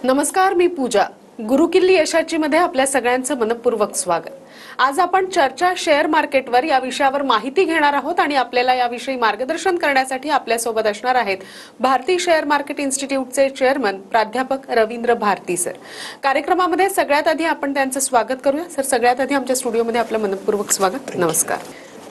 नमस्कार, मी पूजा. गुरुकिल्ली यशाची मध्ये आपल्या सगळ्यांचं मनपूर्वक स्वागत. आज आपण चर्चा शेअर मार्केटवर या विषयावर माहिती घेणार आहोत आणि आपल्याला याविषयी मार्गदर्शन करण्यासाठी आपल्यासोबत असणार आहेत भारती शेअर मार्केट इन्स्टिट्यूटचे चेअरमन प्राध्यापक रवींद्र भारती सर. कार्यक्रमामध्ये सगळ्यात आधी आपण त्यांचं स्वागत करूया. सर, सगळ्यात आधी आमच्या स्टुडिओमध्ये आपलं मनपूर्वक स्वागत. नमस्कार.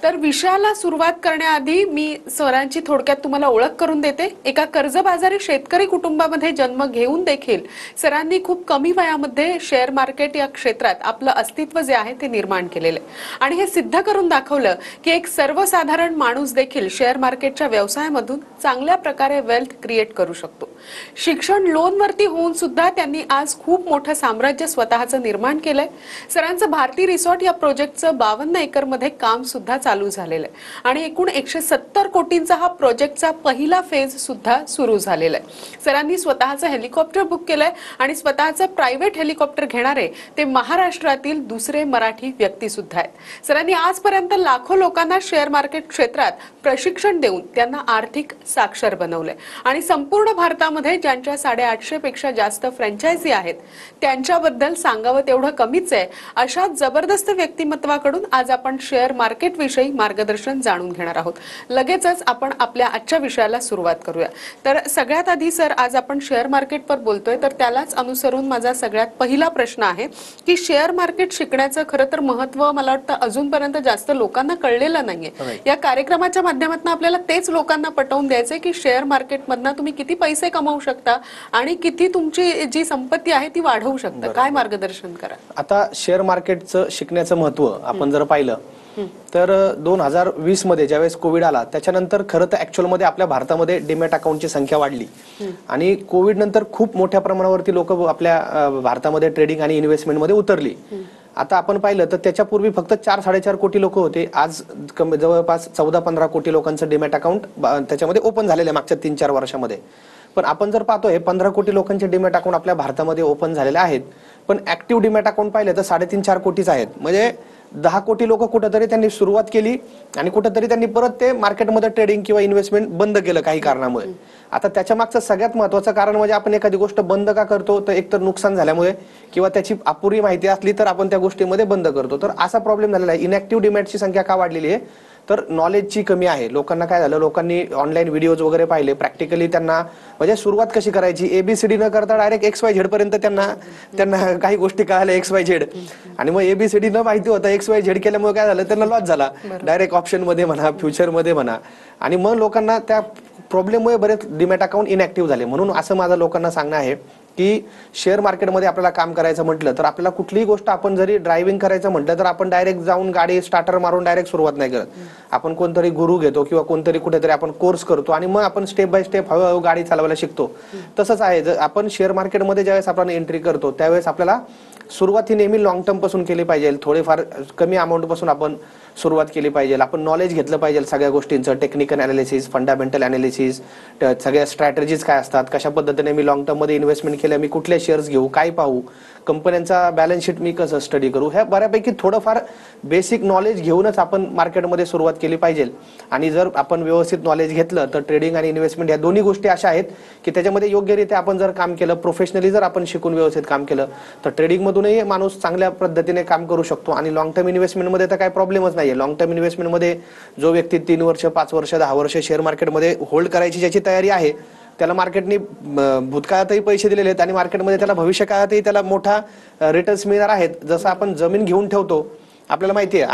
तर विषयाला सुरुवात करण्याआधी मी सरांची थोडक्यात तुम्हाला ओळख करून देते. एका कर्जबाजारी शेतकरी कुटुंबामध्ये जन्म घेऊन देखील सरांनी खूप कमी वयामध्ये शेअर मार्केट या क्षेत्रात आपलं अस्तित्व जे आहे ते निर्माण केलेलं आहे आणि हे सिद्ध करून दाखवलं की एक सर्वसाधारण माणूस देखील शेअर मार्केटच्या व्यवसायामधून चांगल्या प्रकारे वेल्थ क्रिएट करू शकतो. शिक्षण लोनवरती होऊन सुद्धा त्यांनी आज खूप मोठं साम्राज्य स्वतःचं निर्माण केलंय. सरांचं भारती रिसॉर्ट या प्रोजेक्टचं 52 एकरमध्ये काम सुद्धा चालू झालेलं आहे आणि एकूण 170 कोटींचा हा प्रोजेक्टचा पहिला फेज सुद्धा सुरू झालेला आहे. सरांनी स्वतःचं हेलिकॉप्टर बुक केलंय आणि स्वतःचं प्रायव्हेट हेलिकॉप्टर घेणारे ते महाराष्ट्रातील दुसरे मराठी व्यक्ती सुद्धा आहेत. सरांनी आजपर्यंत लाखो लोकांना शेअर मार्केट क्षेत्रात प्रशिक्षण देऊन त्यांना आर्थिक साक्षर बनवलंय आणि संपूर्ण भारतामध्ये ज्यांच्या 850 पेक्षा जास्त फ्रँचायझी आहेत त्यांच्याबद्दल सांगावं तेवढं कमीच आहे. अशा जबरदस्त व्यक्तिमत्वाकडून आज आपण शेअर मार्केट विषयी मार्गदर्शन जाणून घेणार आहोत. लगेचच आपण आपल्या आजच्या विषयाला सुरुवात करूया. तर सगळ्यात आधी सर, आज आपण शेअर मार्केटवर बोलतोय तर त्यालाच अनुसरून माझा सगळ्यात पहिला प्रश्न आहे की शेअर मार्केट शिकण्याचं खरं तर महत्त्व मला वाटतं अजूनपर्यंत जास्त लोकांना कळलेलं नाहीये. या कार्यक्रमाच्या माध्यमातून आपल्याला तेच लोकांना पटवून द्यायचंय की शेअर मार्केटमधनं तुम्ही किती पैसे कमावू शकता आणि किती तुमची जी संपत्ती आहे ती वाढवू शकता. काय मार्गदर्शन करा? आता शेअर मार्केटचं शिकण्याचं महत्त्व आपण जर पाहिलं तर 2020 मध्ये ज्यावेळेस कोविड आला त्याच्यानंतर खरं तर ऍक्च्युअल मध्ये आपल्या भारतामध्ये डीमॅट अकाउंटची संख्या वाढली आणि कोविड नंतर खूप मोठ्या प्रमाणावरती लोक आपल्या भारतामध्ये ट्रेडिंग आणि इन्व्हेस्टमेंटमध्ये उतरली. आता आपण पाहिलं तर त्याच्यापूर्वी फक्त 4-4.5 कोटी लोक होते. आज जवळपास 14-15 कोटी लोकांचं डीमॅट अकाउंट त्याच्यामध्ये ओपन झालेलं आहे मागच्या 3-4 वर्षामध्ये. पण आपण जर पाहतोय 15 कोटी लोकांचे डीमॅट अकाउंट आपल्या भारतामध्ये ओपन झालेले आहेत, पण ऍक्टिव्ह डीमॅट अकाउंट पाहिलं तर 3.5-4 कोटीच आहेत. म्हणजे 10 कोटी लोक कुठेतरी त्यांनी सुरुवात केली आणि कुठेतरी त्यांनी परत ते मार्केटमध्ये ट्रेडिंग किंवा इन्व्हेस्टमेंट बंद केलं काही कारणामुळे. आता त्याच्या मागचं सगळ्यात महत्त्वाचं कारण म्हणजे आपण एखादी गोष्ट बंद का करतो तर एकतर नुकसान झाल्यामुळे किंवा त्याची अपुरी माहिती असली तर आपण त्या गोष्टीमध्ये बंद करतो. तर असा प्रॉब्लेम झालेला आहे. इनॅक्टिव्ह डीमॅटची संख्या का वाढलेली आहे तर नॉलेजची कमी आहे. लोकांना काय झालं, लोकांनी ऑनलाईन व्हिडिओज वगैरे पाहिले, प्रॅक्टिकली त्यांना म्हणजे सुरुवात कशी करायची एबीसीडी न करता डायरेक्ट XYZ पर्यंत त्यांना काही गोष्टी कळाल्या XYZ आणि मग एबीसीडी न माहिती होता XYZ केल्यामुळे काय झालं, त्यांना लॉस झाला डायरेक्ट ऑप्शन मध्ये म्हणा फ्युचर मध्ये म्हणा. आणि मग लोकांना त्या प्रॉब्लेममुळे बरेच डीमॅट अकाउंट इनॅक्टिव्ह झाले. म्हणून असं माझं लोकांना सांगणं आहे की शेअर मार्केटमध्ये आपल्याला काम करायचं म्हटलं तर आपल्याला कुठलीही गोष्ट आपण जरी ड्रायव्हिंग करायचं म्हटलं तर आपण डायरेक्ट जाऊन गाडी स्टार्टर मारून डायरेक्ट सुरुवात नाही करत. आपण कोणतरी गुरु घेतो किंवा कोणतरी कुठेतरी आपण कोर्स करतो आणि मग आपण स्टेप बाय स्टेप हळूहळू गाडी चालवायला शिकतो. तसंच आहे, जर आपण शेअर मार्केटमध्ये ज्यावेळेस आपण एंट्री करतो त्यावेळेस आपल्याला सुरुवात ही नेहमी लॉंग टर्म पासून केली पाहिजे. थोडेफार कमी अमाऊंट पासून आपण सुरुवात केली पाहिजे. आपण नॉलेज घेतलं पाहिजे सगळ्या गोष्टींचं, टेक्निकल अनालिसिस, फंडामेंटल अनालिसिस, सगळ्या स्ट्रॅटेजीज काय असतात, कशा पद्धतीने मी लॉंग टर्म मध्ये इन्व्हेस्टमेंट केलं, मी कुठले शेअर्स घेऊ, काय पाहू, कंपन्यांचा बॅलन्स शीट मी कसं स्टडी करू, ह्या बऱ्यापैकी थोडंफार बेसिक नॉलेज घेऊनच आपण मार्केटमध्ये सुरुवात केली पाहिजे. आणि जर आपण व्यवस्थित नॉलेज घेतलं तर ट्रेडिंग आणि इन्व्हेस्टमेंट या दोन्ही गोष्टी अशा आहेत की त्याच्यामध्ये योग्यरित्या आपण जर काम केलं, प्रोफेशनली जर आपण शिकून व्यवस्थित काम केलं तर ट्रेडिंग मधूनही माणूस चांगल्या पद्धतीने काम करू शकतो. आणि लॉंग टर्म इन्व्हेस्टमेंटमध्ये तर काही प्रॉब्लेमच नाहीये. लॉंग टर्म इन्व्हेस्टमेंटमध्ये जो व्यक्ती 3 वर्ष, 5 वर्ष, 10 वर्ष शेअर मार्केटमध्ये होल्ड करायची ज्याची तयारी आहे त्याला मार्केटने भूतकाळातही पैसे दिलेले आहेत आणि मार्केटमध्ये त्याला भविष्य काळातही त्याला मोठा रिटर्न्स मिळणार आहेत. जसं आपण जमीन घेऊन ठेवतो, आपल्याला माहिती आहे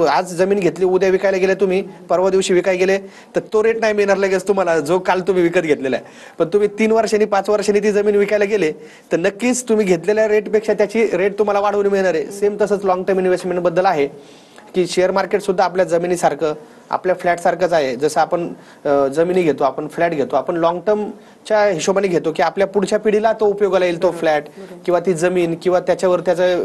आज जमीन घेतली, उद्या विकायला गेले तुम्ही, परवा दिवशी विकायला गेले तर तो रेट नाही मिळणार लगेच तुम्हाला जो काल तुम्ही विकत घेतलेला आहे. पण तुम्ही 3 वर्षांनी 5 वर्षांनी ती जमीन विकायला गेले तर नक्कीच तुम्ही घेतलेल्या रेटपेक्षा त्याची रेट तुम्हाला वाढवून मिळणार आहे. सेम तसंच लॉंग टर्म इन्व्हेस्टमेंट बद्दल आहे की शेअर मार्केट सुद्धा आपल्या जमिनीसारखं, आपल्या फ्लॅट सारखंच आहे. जसं आपण जमिनी घेतो, आपण फ्लॅट घेतो, आपण लॉंग टर्मच्या हिशोबाने घेतो की आपल्या पुढच्या पिढीला तो उपयोगाला येईल, तो फ्लॅट किंवा ती जमीन किंवा त्याच्यावर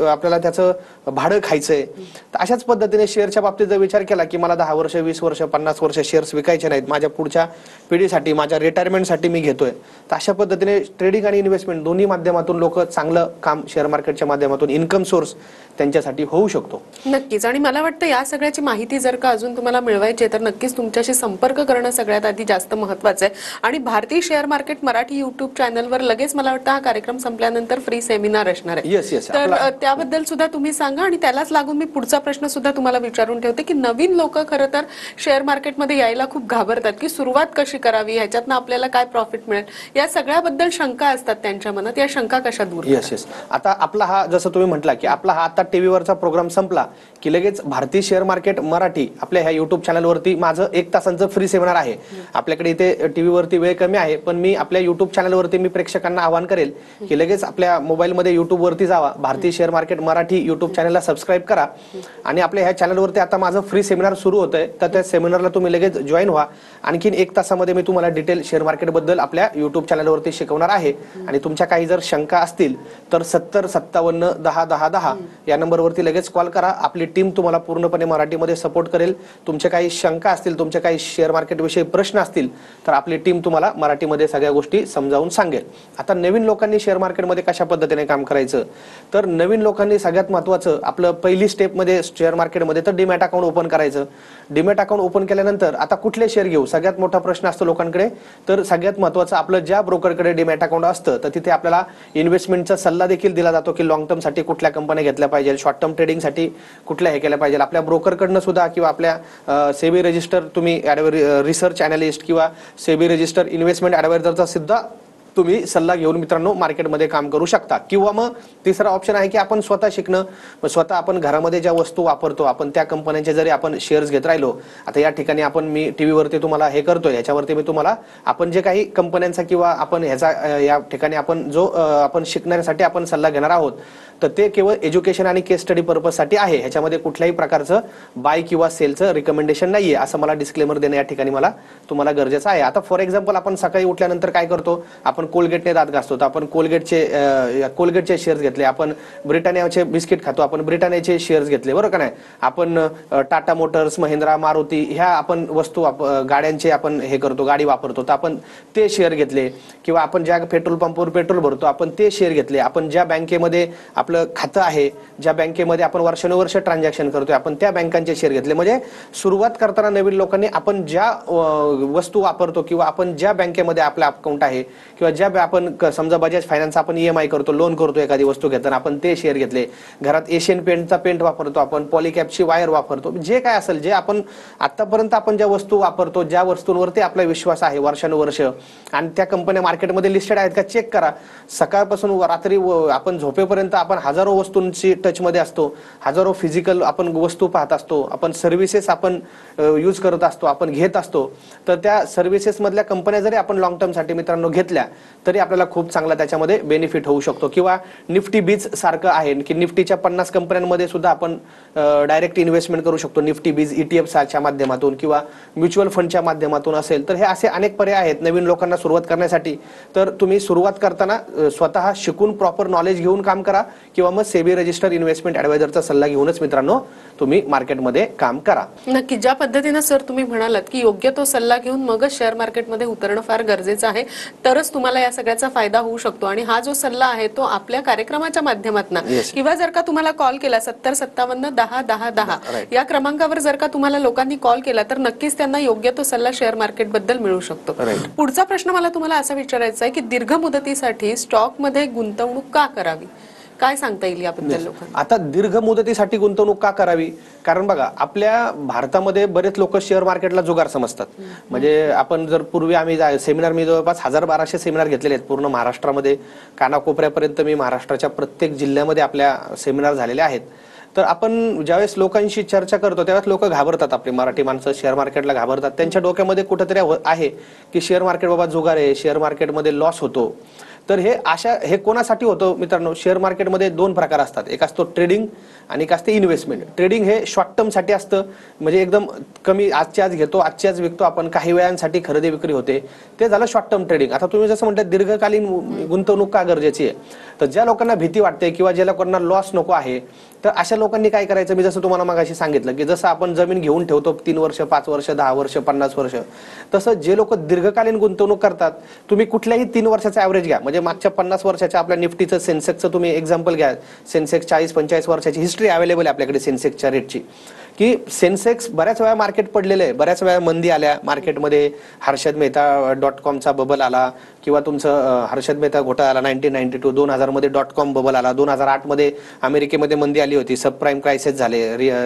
आपल्याला त्याचं भाडं खायचंय. तर अशाच पद्धतीने शेअरच्या बाबतीत जर विचार केला की मला 10 वर्ष, 20 वर्ष, 50 वर्ष शेअर्स विकायचे नाहीत, माझ्या पुढच्या पिढीसाठी, माझ्या रिटायरमेंटसाठी मी घेतोय, तर अशा पद्धतीने ट्रेडिंग आणि इन्व्हेस्टमेंट दोन्ही माध्यमातून लोक चांगलं काम शेअर मार्केटच्या माध्यमातून इन्कम सोर्स त्यांच्यासाठी होऊ शकतो. नक्कीच. आणि मला वाटतं या सगळ्याची माहिती जर का अजून तुम्हाला मिळवायची कमवायची आहे तर नक्कीच तुमच्याशी संपर्क करणं सगळ्यात आधी जास्त महत्त्वाचं आहे. आणि भारतीय शेअर मार्केट मराठी युट्यूब चॅनलवर लगेच मला वाटतं हा कार्यक्रम संपल्यानंतर फ्री सेमिनार असणार आहे. येस तर त्याबद्दल सुद्धा तुम्ही सांगा. आणि त्यालाच लागून मी पुढचा प्रश्न सुद्धा तुम्हाला विचारून ठेवते की नवीन लोक खरं तर शेअर मार्केटमध्ये यायला खूप घाबरतात की सुरुवात कशी करावी, ह्याच्यातनं आपल्याला काय प्रॉफिट मिळेल, या सगळ्याबद्दल शंका असतात त्यांच्या मनात. या शंका कशा दूर? येस. आता आपला हा, जसं तुम्ही म्हटला की आपला हा आता टीव्हीवरचा प्रोग्राम संपला की लगेच भारतीय शेअर मार्केट मराठी आपल्या ह्या युट्यूब चॅनलवरती माझं 1 तासांचं फ्री सेमिनार आहे. आपल्याकडे इथे टीव्हीवरती वेळ कमी आहे, पण मी आपल्या युट्यूब चॅनलवरती मी प्रेक्षकांना आवाहन करेल की लगेच आपल्या मोबाईलमध्ये युट्यूबवरती जावा, भारतीय शेअर मार्केट मराठी युट्यूब चॅनलला सबस्क्राईब करा आणि आपल्या ह्या चॅनलवरती आता माझं फ्री सेमिनार सुरू होतंय. तर त्या सेमिनारला तुम्ही लगेच जॉईन व्हा. आणखीन 1 तासामध्ये मी तुम्हाला डिटेल शेअर मार्केटबद्दल आपल्या युट्यूब चॅनलवरती शिकवणार आहे. आणि तुमच्या काही जर शंका असतील तर 7057101010 या नंबरवरती लगेच कॉल करा. आपली टीम तुम्हाला पूर्णपणे मराठीमध्ये सपोर्ट करेल. तुमच्या काही शंका असतील, तुमच्या काही शेअर मार्केट विषयी प्रश्न असतील तर आपली टीम तुम्हाला मराठीमध्ये सगळ्या गोष्टी समजावून सांगेल. आता नवीन लोकांनी शेअर मार्केटमध्ये कशा पद्धतीने काम करायचं, तर नवीन लोकांनी सगळ्यात महत्त्वाचं आपलं पहिली स्टेपमध्ये शेअर मार्केटमध्ये तर डीमॅट अकाउंट ओपन करायचं. डीमॅट अकाउंट ओपन केल्यानंतर आता कुठले शेअर घेऊ, सगळ्यात मोठा प्रश्न असतो लोकांकडे. तर सगळ्यात महत्त्वाचं आपलं ज्या ब्रोकरकडे डीमॅट अकाउंट असतं तर तिथे आपल्याला इन्व्हेस्टमेंटचा सल्ला देखील दिला जातो की लॉंग टर्म साठी कुठल्या कंपन्या घेतल्या पाहिजे, शॉर्ट टर्म ट्रेडिंग साठी कुठल्या हे केल्या पाहिजे. आपल्या ब्रोकरकडनं सुद्धा किंवा आपल्या सेबी रजिस्टर तुम्ही रिसर्च अॅनालिस्ट किंवा सेबी रजिस्टर इन्व्हेस्टमेंट ॲडवायझरचा सुद्धा तुम्ही सल्ला घेऊन मित्रांनो मार्केटमध्ये काम करू शकता. किंवा मग तिसरा ऑप्शन आहे की आपण स्वतः शिकणं. स्वतः आपण घरामध्ये ज्या वस्तू वापरतो आपण त्या कंपन्यांचे जरी आपण शेअर्स घेत राहिलो, आता या ठिकाणी मी टीव्हीवरती तुम्हाला हे करतोय, याच्यावरती मी तुम्हाला आपण जे काही कंपन्यांचा किंवा आपण ह्याचा या ठिकाणी आपण जो आपण शिकण्यासाठी आपण सल्ला घेणार आहोत तर ते केवळ एज्युकेशन आणि केस स्टडी पर्पजसाठी आहे. ह्याच्यामध्ये कुठल्याही प्रकारचं बाय किंवा सेलचं रिकमेंडेशन नाहीये, असं मला डिस्क्लेमर देणं या ठिकाणी मला तुम्हाला गरजेचं आहे. आता फॉर एक्झाम्पल आपण सकाळी उठल्यानंतर काय करतो, आपण कोलगेटने दात घासतो तर आपण कोलगेटचे शेअर्स घेतले, आपण ब्रिटानियाचे बिस्किट खातो आपण ब्रिटानियाचे शेअर्स घेतले, बरोबर का नाही. आपण टाटा मोटर्स, महिंद्रा, मारुती ह्या आपण वस्तू गाड्यांचे आपण हे करतो, गाडी वापरतो तर आपण ते शेअर घेतले. किंवा आपण ज्या पेट्रोल पंपवर पेट्रोल भरतो आपण ते शेअर घेतले. आपण ज्या बँकेमध्ये आपलं खातं आहे, ज्या बँकेमध्ये आपण वर्षानुवर्ष ट्रान्झॅक्शन करतोय आपण त्या बँकांचे शेअर घेतले. म्हणजे सुरुवात करताना नवीन लोकांनी आपण ज्या वस्तू वापरतो किंवा आपण ज्या बँकेमध्ये आपलं अकाउंट आहे किंवा ज्या आपण समजा बजाज फायनान्स आपण EMI करतो, लोन करतो एखादी वस्तू घेताना आपण ते शेअर घेतले. घरात एशियन पेंटचा पेंट वापरतो आपण, पॉलिकॅपची वायर वापरतो, जे काय असेल जे आपण आतापर्यंत आपण ज्या वस्तू वापरतो ज्या वस्तूंवरती आपला विश्वास आहे वर्षानुवर्ष आणि त्या कंपन्या मार्केटमध्ये लिस्टेड आहेत का चेक करा. सकाळपासून रात्री आपण झोपेपर्यंत आपण हजारो वस्तूंची टचमध्ये असतो, हजारो फिजिकल आपण वस्तू पाहत असतो, आपण सर्व्हिसेस आपण यूज करत असतो, आपण घेत असतो. तर त्या सर्व्हिसेस मधल्या कंपन्या जरी आपण लॉंग टर्म साठी मित्रांनो घेतल्या तरी आपल्याला खूप चांगला त्याच्यामध्ये बेनिफिट होऊ शकतो. किंवा निफ्टी बीज सारखं आहे की निफ्टीच्या 50 कंपन्यांमध्ये सुद्धा आपण डायरेक्ट इन्व्हेस्टमेंट करू शकतो. निफ्टी बीज ETFच्या माध्यमातून किंवा म्युच्युअल फंडच्या माध्यमातून असेल तर हे असे अनेक पर्याय आहेत नवीन लोकांना सुरुवात करण्यासाठी. तर तुम्ही सुरुवात करताना स्वतः शिकून प्रॉपर नॉलेज घेऊन काम करा किंवा मग सेबी रजिस्टर इन्व्हेस्टमेंट ॲडवायझरचा सल्ला घेऊनच मित्रांनो तुम्ही मार्केटमध्ये काम करा. नक्की ज्या पद्धतीने सर तुम्ही म्हणालात की योग्य तो सल्ला घेऊन मगच शेअर मार्केटमध्ये उतरणं फार गरजेचं आहे, तरच तुम्हाला या सगळ्याचा फायदा होऊ शकतो. आणि हा जो सल्ला आहे तो आपल्या कार्यक्रमाच्या माध्यमातून किंवा जर का तुम्हाला कॉल केला 7057101010 या क्रमांकावर जर का तुम्हाला लोकांनी कॉल केला तर नक्कीच त्यांना योग्य तो सल्ला शेअर मार्केट बद्दल मिळू शकतो. पुढचा प्रश्न मला तुम्हाला असा विचारायचा आहे की दीर्घ मुदतीसाठी स्टॉक मध्ये गुंतवणूक का करावी, काय सांगता येईल याबद्दल लोकांना? आता दीर्घ मुदतीसाठी गुंतवणूक का करावी, कारण बघा आपल्या भारतामध्ये बरेच लोक शेअर मार्केटला जुगार समजतात. म्हणजे आपण जर पूर्वी आम्ही सेमिनार मी जवळपास 1200 सेमिनार घेतलेले आहेत पूर्ण महाराष्ट्रामध्ये, कानाकोपऱ्यापर्यंत मी महाराष्ट्राच्या प्रत्येक जिल्ह्यामध्ये आपल्या सेमिनार झालेले आहेत. तर आपण ज्यावेळेस लोकांशी चर्चा करतो त्यावेळेस लोक घाबरतात, आपली मराठी माणसं शेअर मार्केटला घाबरतात. त्यांच्या डोक्यामध्ये कुठेतरी आहे की शेअर मार्केट बाबा जुगार आहे, शेअर मार्केटमध्ये लॉस होतो. तर हे कोणासाठी होतं मित्रांनो, शेअर मार्केटमध्ये 2 प्रकार असतात, एक असतो ट्रेडिंग आणि एक असते इन्व्हेस्टमेंट. ट्रेडिंग हे शॉर्ट टर्म साठी असतं, म्हणजे एकदम कमी आजच्या आज घेतो आजच्या आज विकतो आपण, काही वेळांसाठी खरेदी विक्री होते, ते झालं शॉर्ट टर्म ट्रेडिंग. आता तुम्ही जसं म्हणता दीर्घकालीन गुंतवणूक का गरजेची आहे, तर ज्या लोकांना भीती वाटते किंवा ज्या लोकांना लॉस नको आहे तर अशा लोकांनी काय करायचं, मी जसं तुम्हाला मगाशी सांगितलं की जसं आपण जमीन घेऊन ठेवतो 3 वर्ष 5 वर्ष 10 वर्ष 50 वर्ष, तसं जे लोक दीर्घकालीन गुंतवणूक करतात तुम्ही कुठल्याही 3 वर्षाचा ॲव्हरेज घ्या. म्हणजे मागच्या 50 वर्षाच्या आपल्या निफ्टीचं सेन्सेक्सचं तुम्ही एक्झाम्पल घ्या, सेन्सेक्स 40-45 वर्षाची हिस्ट्री अवेलेबल आहे आपल्याकडे सेन्सेक्सच्या रेटची, की सेन्सेक्स बऱ्याच वेळा मार्केट पडलेलं आहे, बऱ्याच वेळा मंदी आल्या मार्केटमध्ये. हर्षद मेहता .com बबल आला किंवा तुमचं हर्षद मेहता घोटाळा आला 1992, 2000 मध्ये .com बबल आला. 2008 मध्ये अमेरिकेमध्ये मंदी आली होती, सबप्राईम क्रायसिस झाले,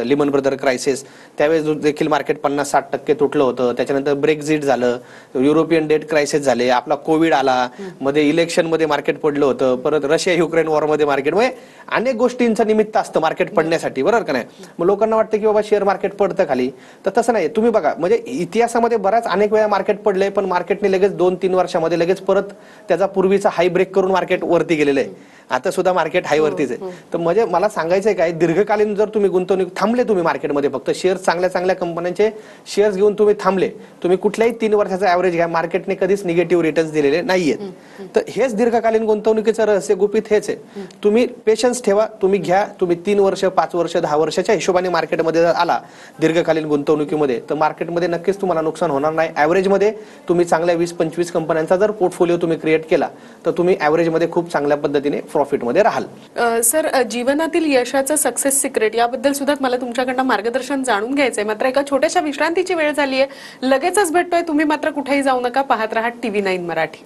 लिमन ब्रदर क्रायसिस, त्यावेळेस देखील मार्केट 50-60% तुटलं होतं. त्याच्यानंतर ब्रेक्झिट झालं, युरोपियन डेट क्रायसिस झाले, आपला कोविड आला, मध्ये इलेक्शन मध्ये मार्केट पडलं होतं, परत रशिया युक्रेन वॉरमध्ये मार्केट, म्हणजे अनेक गोष्टींचं निमित्त असतं मार्केट पडण्यासाठी, बरोबर का नाही. मग लोकांना वाटतं की बाबा शेअर मार्केट पडतं खाली, तर तसं नाही. तुम्ही बघा, म्हणजे इतिहासामध्ये बऱ्याच अनेक वेळा मार्केट पडलंय, पण मार्केटने लगेच 2-3 वर्षामध्ये लगेच परत त्याचा पूर्वीचा हाय ब्रेक करून मार्केट वरती गेलेलं आहे. आता सुद्धा मार्केट हाय वरतीच आहे. तर म्हणजे मला सांगायचंय काय, दीर्घकालीन जर तुम्ही गुंतवणूक थांबले, तुम्ही मार्केटमध्ये फक्त शेअर चांगल्या चांगल्या कंपन्यांचे शेअर्स घेऊन तुम्ही थांबले, तुम्ही कुठल्याही 3 वर्षाचा ऍव्हरेज घ्या, मार्केटने कधीच निगेटिव्ह रिटर्न्स दिलेले नाहीयेत. तर हेच दीर्घकालीन गुंतवणुकीचं रहस्य गुपित हेच आहे. तुम्ही पेशन्स ठेवा, तुम्ही घ्या, तुम्ही 3 वर्ष 5 वर्ष 10 वर्षाच्या हिशोबाने मार्केटमध्ये जर आला दीर्घकालीन गुंतवणुकीमध्ये, तर मार्केटमध्ये नक्कीच तुम्हाला नुकसान होणार नाही. ऍव्हरेजमध्ये तुम्ही चांगल्या 20-25 कंपन्यांचा जर पोर्टफोलिओ तुम्ही क्रिएट केला, तर तुम्ही ऍव्हरेजमध्ये खूप चांगल्या पद्धतीने प्रॉफिटमध्ये राहाल. सर, जीवनातील यशाचं सक्सेस सिक्रेट याबद्दल सुद्धा मला तुमच्याकडनं मार्गदर्शन जाणून घ्यायचंय. मात्र एका छोट्याशा विश्रांतीची वेळ झाली आहे, लगेचच भेटतोय. तुम्ही मात्र कुठेही जाऊ नका, पाहत राहा TV9 मराठी.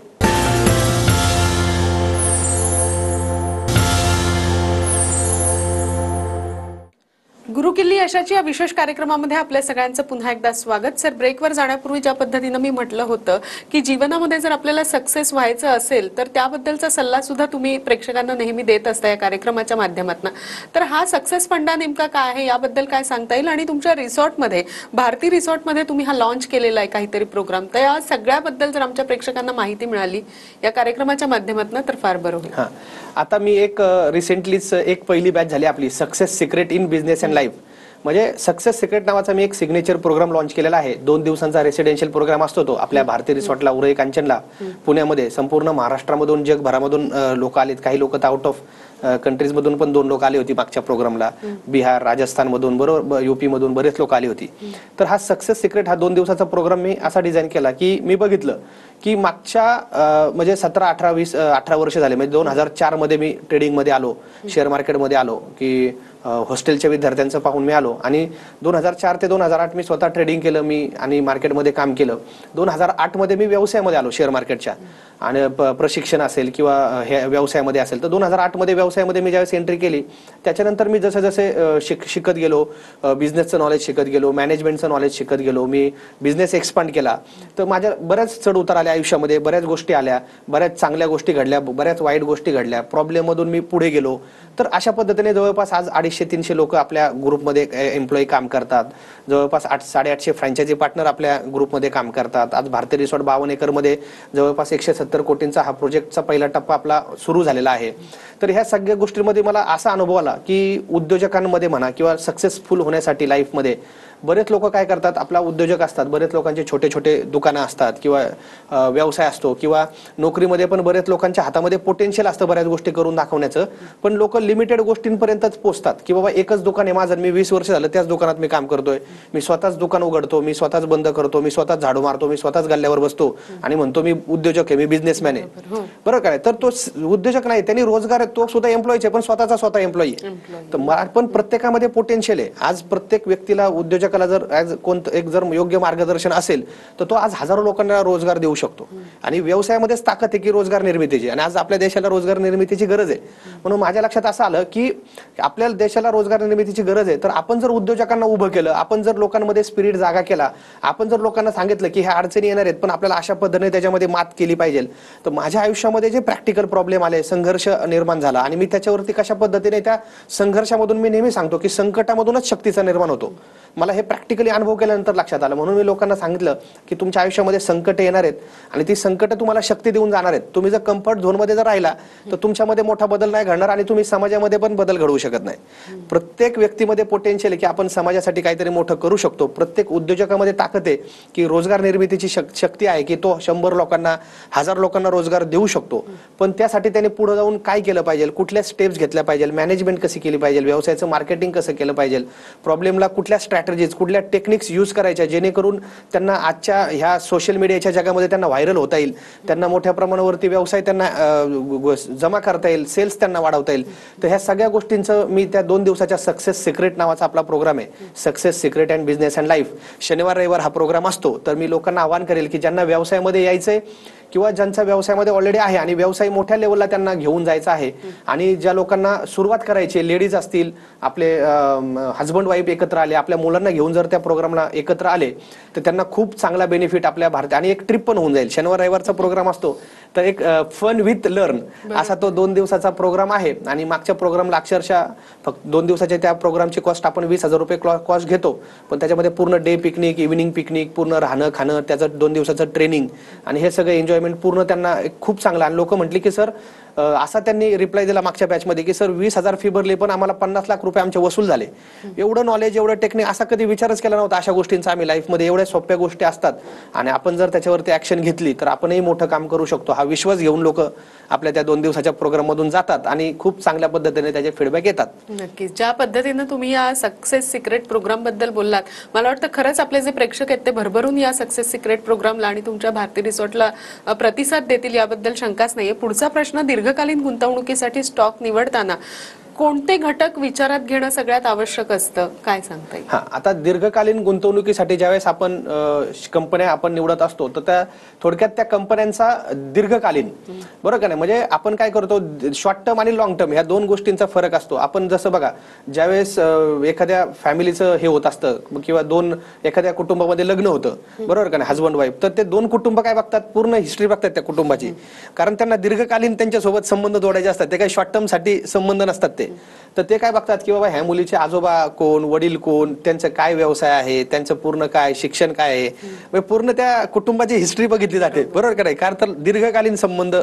गुरुकिल्ली यशाची या विशेष कार्यक्रमामध्ये आपल्या सगळ्यांचं पुन्हा एकदा स्वागत. सर, ब्रेकवर जाण्यापूर्वी ज्या पद्धतीनं मी म्हटलं होतं की जीवनामध्ये जर आपल्याला सक्सेस व्हायचं असेल तर त्याबद्दलचा सल्ला सुद्धा तुम्ही प्रेक्षकांना नेहमी देत असता या कार्यक्रमाच्या माध्यमातून. तर हा सक्सेस फंडा नेमका काय आहे याबद्दल काय सांगता येईल? आणि तुमच्या रिसॉर्टमध्ये, भारती रिसॉर्टमध्ये तुम्ही हा लॉन्च केलेला आहे काहीतरी प्रोग्राम, तर या सगळ्याबद्दल जर आमच्या प्रेक्षकांना माहिती मिळाली या कार्यक्रमाच्या माध्यमातून तर फार बरं होईल. आता मी एक रिसेंटलीच एक पहिली बॅच झाली आपली success secret in business and life. म्हणजे सक्सेस सिक्रेट नावाचा मी एक सिग्नेचर प्रोग्राम लॉन्च केलेला आहे. 2 दिवसांचा रेसिडेन्शियल प्रोग्राम असतो तो आपल्या भारती रिसॉर्टला, उरई कांचनला, पुण्यामध्ये. संपूर्ण महाराष्ट्रामधून जगभरामधून लोक आलेत, काही लोक तर आउट ऑफ कंट्रीज मधून पण 2 लोक आले होती मागच्या प्रोग्रामला. बिहार, राजस्थान मधून, बरोबर, युपी मधून बरेच लोक आली होती. तर हा सक्सेस सिक्रेट हा 2 दिवसाचा प्रोग्राम मी असा डिझाईन केला की मी बघितलं की मागच्या म्हणजे 17, 18, 20, 18 वर्ष झाले, म्हणजे 2004 मध्ये मी ट्रेडिंग मध्ये आलो, शेअर मार्केटमध्ये आलो, की हॉस्टेलच्या विद्यार्थ्यांचं पाहून मी आलो. आणि 2004 ते 2008 मी स्वतः ट्रेडिंग केलं मी आणि मार्केटमध्ये काम केलं. 2008 मध्ये मी व्यवसायामध्ये आलो शेअर मार्केटच्या, आणि प्रशिक्षण असेल किंवा हे व्यवसायामध्ये असेल. तर 2008 मध्ये व्यवसायामध्ये मी ज्यावेळेस एंट्री केली, त्याच्यानंतर मी जसे जसे शिकत गेलो, बिझनेसचं नॉलेज शिकत गेलो, मॅनेजमेंटचं नॉलेज शिकत गेलो, मी बिझनेस एक्सपांड केला. तर माझ्या बऱ्याच चढ उतार आल्या आयुष्यामध्ये, बऱ्याच गोष्टी आल्या, बऱ्याच चांगल्या गोष्टी घडल्या, बऱ्याच वाईट गोष्टी घडल्या, प्रॉब्लेममधून मी पुढे गेलो. तर अशा पद्धतीने जवळपास आज 250-300 लोक आपल्या ग्रुपमध्ये एम्प्लॉई काम करतात. जवळपास 800-850 फ्रँचायझी पार्टनर आपल्या ग्रुपमध्ये काम करतात. आज भारती रिसॉर्ट 52 एकरमध्ये जवळपास 170 कोटींचा हा प्रोजेक्टचा पहिला टप्पा आपला सुरू झालेला आहे. तर ह्या सगळ्या गोष्टींमध्ये मला असा अनुभव आला की उद्योजकांमध्ये म्हणा किंवा सक्सेसफुल होण्यासाठी लाईफमध्ये बरेच लोक काय करतात, आपला उद्योजक असतात, बरेच लोकांचे छोटे छोटे दुकानं असतात किंवा व्यवसाय असतो, किंवा नोकरीमध्ये पण बरेच लोकांच्या हातामध्ये पोटेन्शियल असतं बऱ्याच गोष्टी करून दाखवण्याचं, पण लोक लिमिटेड गोष्टींपर्यंतच पोहोचतात. की बाबा एकच दुकान आहे माझं, मी 20 वर्ष झालं त्याच दुकानात मी काम करतोय, मी स्वतःच दुकान उघडतो, मी स्वतःच बंद करतो, मी स्वतःच झाडू मारतो, मी स्वतःच गल्ल्यावर बसतो आणि म्हणतो मी उद्योजक आहे, मी बिझनेसमॅन आहे. बरोबर काय? तर तो उद्योजक नाही, त्यांनी रोजगार, तो सुद्धा एम्प्लॉईच आहे, पण स्वतःचा स्वतः एम्प्लॉई आहे. तर पण प्रत्येकामध्ये पोटेन्शियल आहे. आज प्रत्येक व्यक्तीला, उद्योजकाला जर एक जर योग्य मार्गदर्शन असेल तर तो आज हजारो लोकांना रोजगार देऊ शकतो. आणि व्यवसायामध्येच ताकद आहे की रोजगार निर्मितीची, आणि आज आपल्या देशाला रोजगार निर्मितीची गरज आहे. म्हणून माझ्या लक्षात असं आलं की आपल्या देशाला रोजगार निर्मितीची गरज आहे, तर आपण जर उद्योजकांना उभं केलं, आपण जर लोकांमध्ये स्पिरिट जागा केला, आपण जर लोकांना सांगितलं की ह्या अडचणी येणार आहेत पण आपल्याला अशा पद्धतीने त्याच्यामध्ये मात केली पाहिजे. तर माझ्या आयुष्यामध्ये जे प्रॅक्टिकल प्रॉब्लेम आले, संघर्ष निर्माण झाला, आणि मी त्याच्यावरती कशा पद्धतीने त्या संघर्षामधून, मी नेहमी सांगतो की संकटामधूनच शक्तीचा निर्माण होतो. मला हे प्रॅक्टिकली अनुभव केल्यानंतर लक्षात आलं. म्हणून मी लोकांना सांगितलं की तुमच्या आयुष्यामध्ये संकट येणार आहेत आणि ती संकट तुम्हाला शक्ती देऊन जाणार आहेत. तुम्ही जर कम्फर्ट झोनमध्ये जर राहिला तर तुमच्यामध्ये मोठा बदल नाही घडणार आणि तुम्ही समाजामध्ये पण बदल घडवू शकत नाही. प्रत्येक व्यक्तीमध्ये पोटेन्शियल आहे की आपण समाजासाठी काहीतरी मोठं करू शकतो. प्रत्येक उद्योजकामध्ये ताकद आहे की रोजगार निर्मितीची शक्ती आहे की तो 100 लोकांना, 1000 लोकांना रोजगार देऊ शकतो. पण त्यासाठी त्याने पुढे जाऊन काय केलं पाहिजे, कुठल्या स्टेप्स घेतल्या पाहिजे, मॅनेजमेंट कशी केली पाहिजे, व्यवसायाचं मार्केटिंग कसं केलं पाहिजे, प्रॉब्लेमला कुठल्या स्ट्रॅटेजीज स्ट्रॅटेजीज, कुठल्या टेक्निक्स यूज करायच्या जेणेकरून त्यांना आजच्या ह्या सोशल मीडियाच्या जगामध्ये त्यांना व्हायरल होता येईल, त्यांना मोठ्या प्रमाणावरती व्यवसाय त्यांना जमा करता येईल, सेल्स त्यांना वाढवता येईल. तर ह्या सगळ्या गोष्टींचं मी त्या 2 दिवसाच्या सक्सेस सिक्रेट नावाचा आपला प्रोग्राम आहे, success secret and business and life, शनिवार रविवार हा प्रोग्राम असतो. तर मी लोकांना आवाहन करेल की ज्यांना व्यवसायामध्ये यायचंय किंवा ज्यांचा व्यवसायामध्ये ऑलरेडी आहे आणि व्यवसाय मोठ्या लेवलला त्यांना घेऊन जायचा आहे, आणि ज्या लोकांना सुरुवात करायची, लेडीज असतील, आपले हजबंड वाईफ एकत्र आले, आपल्या मुलांना घेऊन जर त्या प्रोग्रामला एकत्र आले तर त्यांना खूप चांगला बेनिफिट आपल्या भारतात, आणि एक ट्रिप पण होऊन जाईल. शनिवार रविवारचा प्रोग्राम असतो, तर एक फन विथ लर्न असा तो 2 दिवसाचा प्रोग्राम आहे. आणि मागच्या प्रोग्रामला अक्षरशः फक्त 2 दिवसाच्या त्या प्रोग्रामची कॉस्ट आपण 20,000 रुपये कॉस्ट घेतो, पण त्याच्यामध्ये पूर्ण डे पिकनिक, इव्हिनिंग पिकनिक, पूर्ण राहणं खाणं, त्याचं 2 दिवसाचं ट्रेनिंग आणि हे सगळं एन्जॉयमेंट पूर्ण त्यांना खूप चांगलं. आणि लोक म्हटली की सर, असा त्यांनी रिप्लाय दिला मागच्या बॅचमध्ये की सर 20,000 फी भरली पण आम्हाला 50 लाख रुपये आमचे वसूल झाले. एवढं नॉलेज, एवढं टेक्निक, असा कधी विचारच केला नव्हता अशा गोष्टींचा आम्ही लाईफमध्ये. एवढ्या सोप्या गोष्टी असतात आणि आपण जर त्याच्यावरती ऍक्शन घेतली तर आपणही मोठं काम करू शकतो. हा विश्वास घेऊन लोक आपल्या त्या 2 दिवसाच्या प्रोग्राम मधून जातात आणि खूप चांगल्या पद्धतीने त्याचे फीडबॅक येतात. नक्कीच. ज्या पद्धतीने तुम्ही या सक्सेस सिक्रेट प्रोग्राम बद्दल बोललात, मला वाटतं खरंच आपले जे प्रेक्षक आहेत ते भरभरून या सक्सेस सिक्रेट प्रोग्रामला आणि तुमच्या भारती रिसॉर्टला प्रतिसाद देतील याबद्दल शंकाच नाहीये. पुढचा प्रश्न, दीर्घकालीन गुंतवणुकीसाठी स्टॉक निवडताना कोणते घटक विचारात घेणं सगळ्यात आवश्यक असतं, काय सांगता येईल? हा, आता दीर्घकालीन गुंतवणुकीसाठी ज्यावेळेस आपण कंपन्या आपण निवडत असतो तर त्या थोडक्यात त्या कंपन्यांचा दीर्घकालीन, बरोबर का नाही, म्हणजे आपण काय करतो, शॉर्ट टर्म आणि लॉंग टर्म ह्या 2 गोष्टींचा फरक असतो. आपण जसं बघा, ज्यावेळेस एखाद्या फॅमिलीचं हे होत असतं किंवा एखाद्या कुटुंबामध्ये लग्न होतं, बरोबर का नाही, हजबंड वाईफ, तर ते 2 कुटुंब काय बघतात, पूर्ण हिस्ट्री बघतात त्या कुटुंबाची, कारण त्यांना दीर्घकालीन त्यांच्यासोबत संबंध जोडायचे असतात. ते काही शॉर्ट टर्म साठी संबंध नसतात. तर ते काय बघतात की बाबा ह्या मुलीचे आजोबा कोण, वडील कोण, त्यांचं काय व्यवसाय आहे, त्यांचं पूर्ण काय शिक्षण काय आहे, पूर्ण त्या कुटुंबाची हिस्ट्री बघितली जाते, बरोबर का नाही, कारण तर दीर्घकालीन संबंध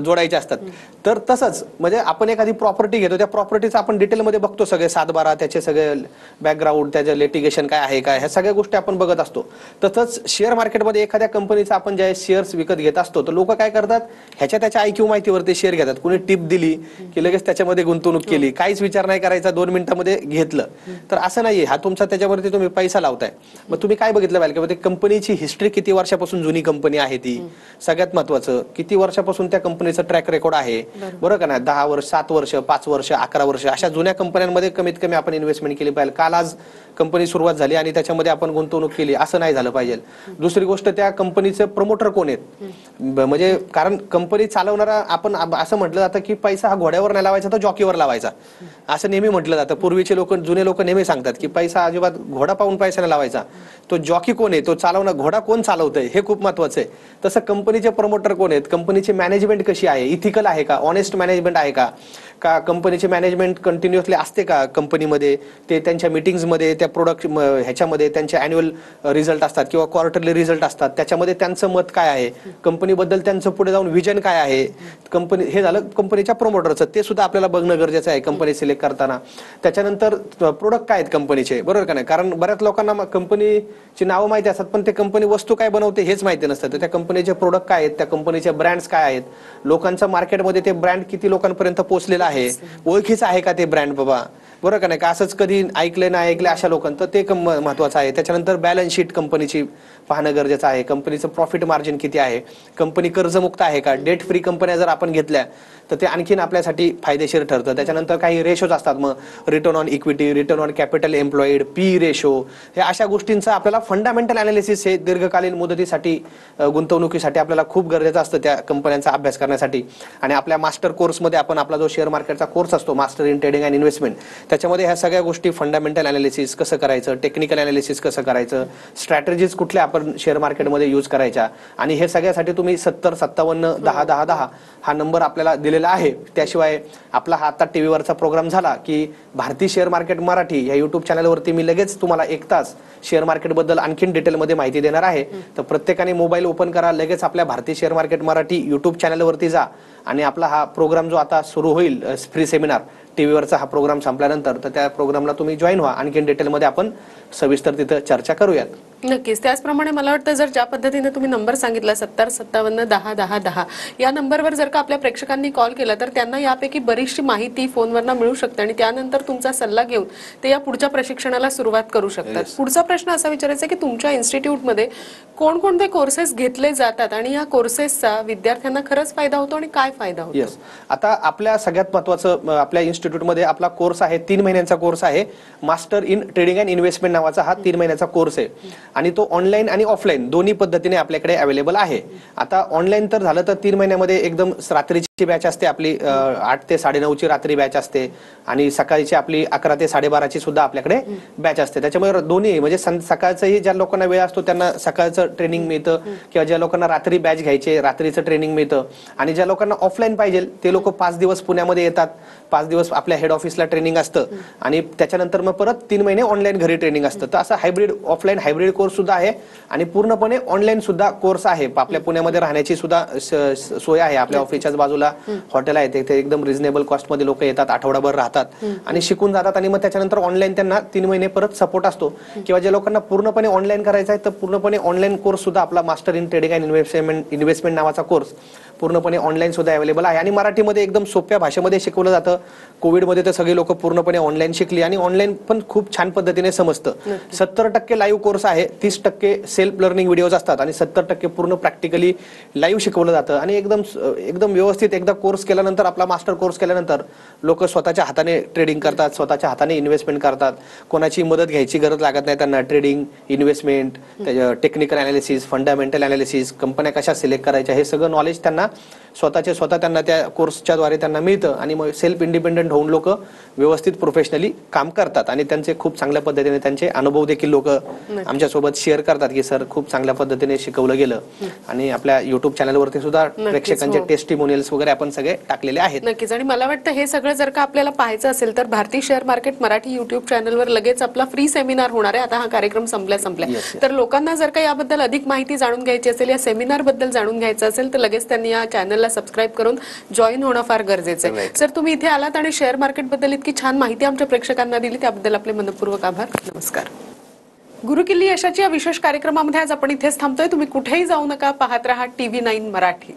जोडायचे असतात. तर तसंच म्हणजे आपण एखादी प्रॉपर्टी घेतो, त्या प्रॉपर्टीचं आपण डिटेलमध्ये बघतो, सगळे 7-12 त्याचे सगळे बॅकग्राऊंड, त्याचं लिटिगेशन काय आहे, काय ह्या सगळ्या गोष्टी आपण बघत असतो. तसंच शेअर मार्केटमध्ये एखाद्या कंपनीचा आपण ज्या शेअर्स विकत घेत असतो तर लोक काय करतात, ह्याच्या त्याच्या IQ माहितीवरती शेअर घेतात. कुणी टिप दिली की लगेच त्याच्यामध्ये गुंतवणूक केली, काहीच विचार नाही करायचा, 2 मिनिटांमध्ये घेतलं. तर असं नाहीये, हा तुमचा त्याच्यावरती तुम्ही पैसा लावताय. मग तुम्ही काय बघितलं पाहिजे की कंपनीची हिस्ट्री, किती वर्षापासून जुनी कंपनी आहे ती, सगळ्यात महत्वाचं किती वर्षापासून त्या कंपनीचं ट्रॅक रेकॉर्ड आहे, बरोबर का नाही, 10 वर्ष, 7 वर्ष, 5 वर्ष, 11 वर्ष, अशा जुन्या कंपन्यांमध्ये कमीत कमी आपण इन्व्हेस्टमेंट केली पाहिजे. काल आज कंपनी सुरुवात झाली आणि त्याच्यामध्ये आपण गुंतवणूक केली असं नाही झालं पाहिजे. दुसरी गोष्ट, त्या कंपनीचे प्रमोटर कोण आहेत, म्हणजे कारण कंपनी चालवणारा, आपण असं म्हटलं जातं की पैसा हा घोड्यावर नाही लावायचा तर जॉकीवर लावायचा, असं नेहमी म्हटलं जातं. पूर्वीचे लोक, जुने लोक नेहमी सांगतात की पैसा अजिबात घोडा पाहून पैसा नाही लावायचा, तो जॉकी कोण आहे, तो चालवणार, घोडा कोण चालवतंय हे खूप महत्वाचं आहे. तसं कंपनीचे प्रमोटर कोण आहेत, कंपनीची मॅनेजमेंट कशी आहे, इथिकल आहे का, ऑनेस्ट मॅनेजमेंट आहे का, कंपनीची मॅनेजमेंट कंटिन्युअसली असते का कंपनीमध्ये, ते त्यांच्या मीटिंग्समध्ये, त्या प्रोडक्ट ह्याच्यामध्ये त्यांचे अॅन्युअल रिझल्ट असतात किंवा क्वार्टरली रिझल्ट असतात, त्याच्यामध्ये त्यांचं मत काय आहे, कंपनीबद्दल त्यांचं पुढे जाऊन विजन काय आहे, कंपनी, हे झालं कंपनीच्या प्रमोटरचं, ते सुद्धा आपल्याला बघणं गरजेचं आहे कंपनी सिलेक्ट करताना. त्याच्यानंतर प्रोडक्ट काय आहेत कंपनीचे, बरोबर का नाही, कारण बऱ्याच लोकांना कंपनीची नावं माहिती असतात पण ते कंपनी वस्तू काय बनवते हेच माहिती नसतं. तर त्या कंपनीचे प्रोडक्ट काय आहेत, त्या कंपनीचे ब्रँड्स काय आहेत, लोकांचं मार्केटमध्ये ते ब्रँड किती लोकांपर्यंत पोहोचलेला आहे, ओळखीचं आहे का ते ब्रँड बाबा, बरोबर का नाही, का असंच कधी ऐकलं नाही ऐकलं अशा लोकांचं, ते महत्वाचं आहे. त्याच्यानंतर बॅलन्स शीट कंपनीची पाहणं गरजेचं आहे, कंपनीचं प्रॉफिट मार्जिन किती आहे, कंपनी कर्जमुक्त आहे का, डेट फ्री कंपन्या जर आपण घेतल्या तर ते आणखीन आपल्यासाठी फायदेशीर ठरतं. त्याच्यानंतर काही रेशोज असतात, मग return on equity, return on capital employed, P ratio, हे अशा गोष्टींचं आपल्याला फंडामेंटल अनालिसिस हे दीर्घकालीन मुदतीसाठी गुंतवणुकीसाठी आपल्याला खूप गरजेचं असतं त्या कंपन्यांचा अभ्यास करण्यासाठी. आणि आपल्या मास्टर कोर्समध्ये आपण आपला जो शेअर मार्केटचा कोर्स असतो, master in trading and investment, त्याच्यामध्ये ह्या सगळ्या गोष्टी, फंडामेंटल अनालिसिस कसं करायचं, टेक्निकल अनालिसिस कसं करायचं, स्ट्रॅटेजीज कुठल्या आपण शेअर मार्केटमध्ये यूज करायच्या, आणि हे सगळ्यासाठी तुम्ही 70 57 10 10 10 हा नंबर आपल्याला दिलेला आहे. त्याशिवाय आपला हा आता टीव्हीवरचा प्रोग्राम झाला की भारती शेअर मार्केट मराठी या युट्यूब चॅनलवरती मी लगेच तुम्हाला 1 तास शेअर मार्केटबद्दल आणखीन डिटेलमध्ये माहिती देणार आहे. तर प्रत्येकाने मोबाईल ओपन करा, लगेच आपल्या Bharati share market Marathi YouTube चॅनलवरती जा आणि आपला हा प्रोग्राम जो आता सुरू होईल, फ्री सेमिनार टीव्हीवरचा हा प्रोग्राम संपल्यानंतर, तर त्या प्रोग्रामला तुम्ही जॉईन व्हा. आणखीन डिटेलमध्ये आपण सविस्तर तिथं चर्चा करूयात. नक्कीच. त्याचप्रमाणे मला वाटतं जर ज्या पद्धतीने तुम्ही नंबर सांगितला 7057101010 या नंबरवर जर का आपल्या प्रेक्षकांनी कॉल केला तर त्यांना यापैकी बरीचशी माहिती फोनवरनं मिळू शकते आणि त्यानंतर तुमचा सल्ला घेऊन ते या पुढच्या प्रशिक्षणाला सुरुवात करू शकतात. पुढचा प्रश्न असा विचारायचा की तुमच्या इन्स्टिट्यूटमध्ये कोणकोणते कोर्सेस घेतले जातात आणि या कोर्सेसचा विद्यार्थ्यांना खरंच फायदा होतो आणि काय फायदा होतो? येस, आता आपल्या सगळ्यात महत्वाचं आपल्या इन्स्टिट्यूटमध्ये आपला कोर्स आहे, 3 महिन्यांचा कोर्स आहे. Master in trading and investment नावाचा हा 3 महिन्याचा कोर्स आहे आणि तो ऑनलाईन आणि ऑफलाईन दोन्ही पद्धतीने आपल्याकडे अवेलेबल आहे. आता ऑनलाईन तर झालं तर 3 महिन्यामध्ये एकदम रात्रीची बॅच असते आपली, 8 ते 9:30ची रात्री बॅच असते आणि सकाळची आपली 11 ते 12:30ची सुद्धा आपल्याकडे बॅच असते. त्याच्यामुळे दोन्ही म्हणजे सकाळचंही ज्या लोकांना वेळ असतो त्यांना सकाळचं ट्रेनिंग मिळतं किंवा ज्या लोकांना रात्री बॅच घ्यायचे रात्रीचं ट्रेनिंग मिळतं आणि ज्या लोकांना ऑफलाईन पाहिजे ते लोक 5 दिवस पुण्यामध्ये येतात, 5 दिवस आपल्या हेड ऑफिसला ट्रेनिंग असतं आणि त्याच्यानंतर मग परत 3 महिने ऑनलाईन घरी ट्रेनिंग असतं. तर असं हायब्रिड ऑफलाईन हायब्रिड कोर्स सुद्धा आहे आणि पूर्णपणे ऑनलाईन सुद्धा कोर्स आहे. आपल्या पुण्यामध्ये राहण्याची सुद्धा सोय आहे. आपल्या ऑफिसच्याच बाजूला हॉटेल आहे, ते एकदम रिझनेबल कॉस्ट मध्ये लोक येतात, आठवडाभर राहतात आणि शिकून जातात आणि मग त्याच्यानंतर ऑनलाईन त्यांना 3 महिने परत सपोर्ट असतो. किंवा ज्या लोकांना पूर्णपणे ऑनलाईन करायचं आहे तर पूर्णपणे ऑनलाईन कोर्स सुद्धा आपला master in trading and investment नावाचा कोर्स पूर्णपणे ऑनलाईन सुद्धा अवेलेबल आहे आणि मराठीमध्ये एकदम सोप्या भाषेमध्ये शिकवलं जातं. कोविडमध्ये तर सगळे लोक पूर्णपणे ऑनलाईन शिकली आणि ऑनलाईन पण खूप छान पद्धतीने समजतं. 70% लाईव्ह कोर्स आहे, 30% सेल्फ लर्निंग व्हिडिओज असतात आणि 70% पूर्ण प्रॅक्टिकली लाईव्ह शिकवलं जातं आणि एकदम व्यवस्थित एकदा कोर्स केल्यानंतर आपला मास्टर कोर्स केल्यानंतर लोक स्वतःच्या हाताने ट्रेडिंग करतात, स्वतःच्या हाताने इन्व्हेस्टमेंट करतात. कोणाची मदत घ्यायची गरज लागत नाही त्यांना. Trading, investment, technical analysis, fundamental analysis, कंपन्या कशा सिलेक्ट करायच्या हे सगळं नॉलेज त्यांना स्वतः त्यांना त्या कोर्सच्या द्वारे त्यांना मिळतं आणि मग सेल्फ इंडिपेंडंट होऊन लोक व्यवस्थित प्रोफेशनली काम करतात आणि त्यांचे खूप चांगल्या पद्धतीने त्यांचे अनुभव देखील लोक आमच्यासोबत शेअर करतात की सर खूप चांगल्या पद्धतीने शिकवलं गेलं. आणि आपल्या युट्यूब चॅनलवरती सुद्धा प्रेक्षकांचे टेस्टिमोनियल्स वगैरे आपण सगळे टाकलेले आहेत. नक्कीच. आणि मला वाटतं हे सगळं जर का आपल्याला पाहायचं असेल तर भारतीय शेअर मार्केट मराठी युट्यूब चॅनलवर लगेच आपला फ्री सेमिनार होणार आहे. आता हा कार्यक्रम संपल्या तर लोकांना जर का याबद्दल अधिक माहिती जाणून घ्यायची असेल, या सेमिनार बद्दल जाणून घ्यायचं असेल तर लगेच त्यांनी या चॅनलला सबस्क्राईब करून जॉईन होणं फार गरजेचं आहे. सर, तुम्ही इथे आलात आणि शेअर मार्केट बद्दल इतकी छान माहिती आमच्या प्रेक्षकांना दिली त्याबद्दल आपले मनपूर्वक आभार. नमस्कार. गुरुकिल्ली यशाची या विशेष कार्यक्रमामध्ये आज आपण इथेच थांबतोय. तुम्ही कुठेही जाऊ नका, पाहत रहा TV9 मराठी.